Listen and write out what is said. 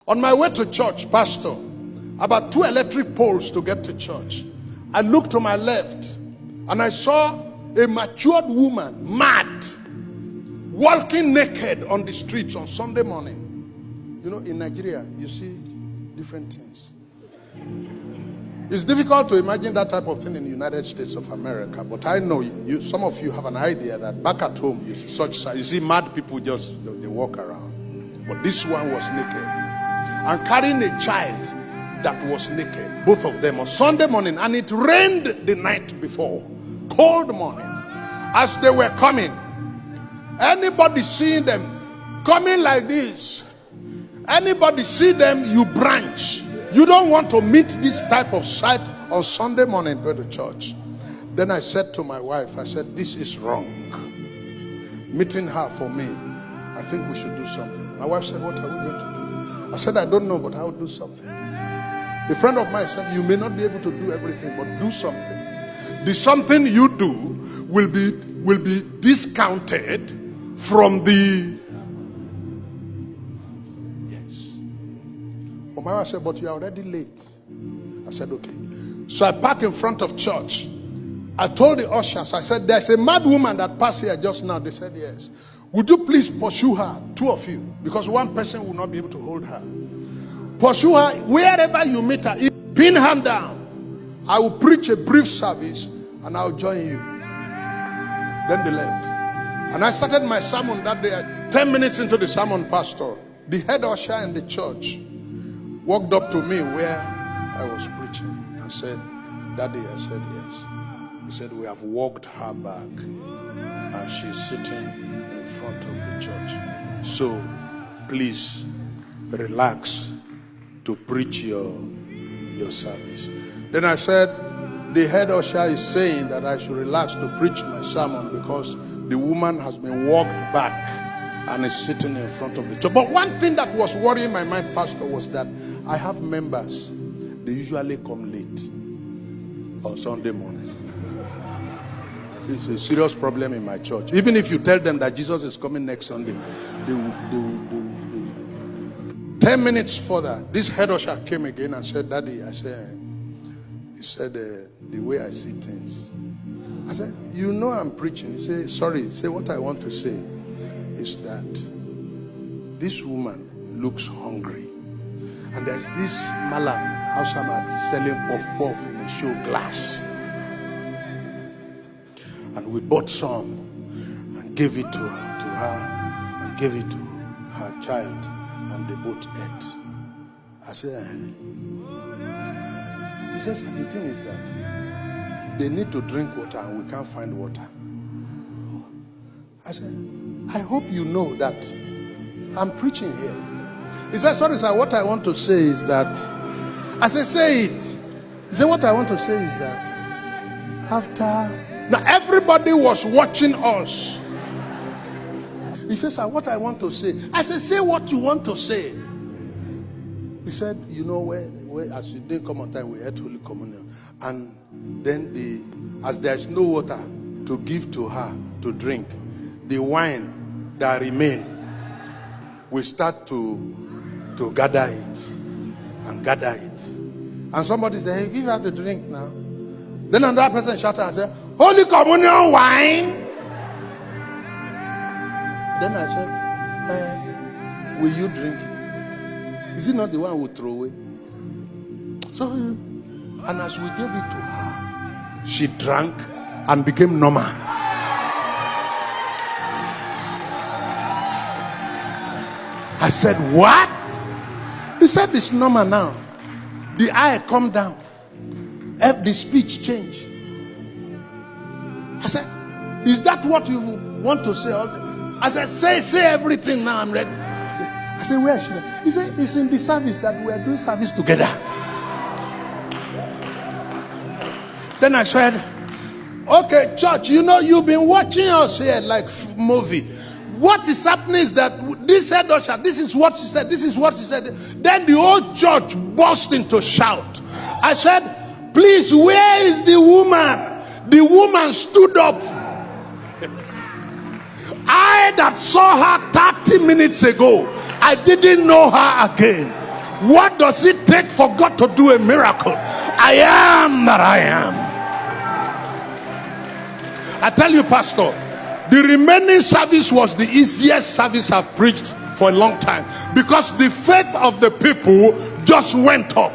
On my way to church, Pastor, about 2 electric poles to get to church, I looked to my left and I saw a matured woman, mad, walking naked on the streets on Sunday morning. You know, in Nigeria, you see different things. It's difficult to imagine that type of thing in the United States of America, but I know some of you have an idea that back at home, you see mad people just, they walk around. But this one was naked and carrying a child that was naked, both of them on Sunday morning, and it rained the night before, cold morning. As they were coming, anybody seeing them coming like this, anybody see them, you branch. You don't want to meet this type of sight on Sunday morning to the church. Then I said to my wife, I said, this is wrong. Meeting her for me, I think we should do something. My wife said, what are we going to do? I said, I don't know, but I will do something. A friend of mine said, you may not be able to do everything, but do something. The something you do will be discounted from the... My wife said, but you are already late. I said, okay. So I parked in front of church. I told the ushers, I said, there's a mad woman that passed here just now. They said, yes. Would you please pursue her, 2 of you? Because one person will not be able to hold her. Pursue her wherever you meet her. Pin her down. I will preach a brief service and I'll join you. Then they left. And I started my sermon that day. 10 minutes into the sermon, Pastor, the head usher in the church walked up to me where I was preaching and said, Daddy, I said, yes. He said, we have walked her back and she's sitting in front of the church. So please relax to preach your service. Then I said, the head usher is saying that I should relax to preach my sermon because the woman has been walked back and is sitting in front of the church. But one thing that was worrying my mind, Pastor, was that I have members. They usually come late on Sunday morning. It's a serious problem in my church. Even if you tell them that Jesus is coming next Sunday, they will. 10 minutes further, this head usher came again and said, Daddy, I said, he said, the way I see things. I said, you know I'm preaching. He said, sorry, say what I want to say is that this woman looks hungry. And there's this Malam, Hausamat, selling puff in a show glass. And we bought some and gave it to her and gave it to her child. And they both ate. I said, He says, the thing is that they need to drink water and we can't find water. I said, I hope you know that I'm preaching here. He said, sorry sir, what I want to say is that, I said, say it. He said, what I want to say is that now everybody was watching us. He said, sir, what I want to say. I said, say what you want to say. He said, you know, where as you didn't come on time, we had Holy Communion. And then as there's no water to give to her to drink, the wine that remain, we start to gather it and gather it. And somebody said, hey, give her the drink now. Then another person shouted and said, Holy Communion wine. Then I said, will you drink it? Is it not the one we throw away? So, and as we gave it to her, she drank and became normal. I said, what? He said, it's normal now. The eye come down. The speech change. I said, is that what you want to say? I said, say everything now, I'm ready. I said, where is she? He said, it's in the service that we are doing service together. Then I said, okay, church, you know, you've been watching us here like movie. What is happening is that this head usher, this is what she said, this is what she said. Then the whole church burst into shout. I said, please, where is the woman? The woman stood up. I that saw her 30 minutes ago, I didn't know her again. What does it take for God to do a miracle? I am that I am. I tell you, Pastor, the remaining service was the easiest service I've preached for a long time, because the faith of the people just went up.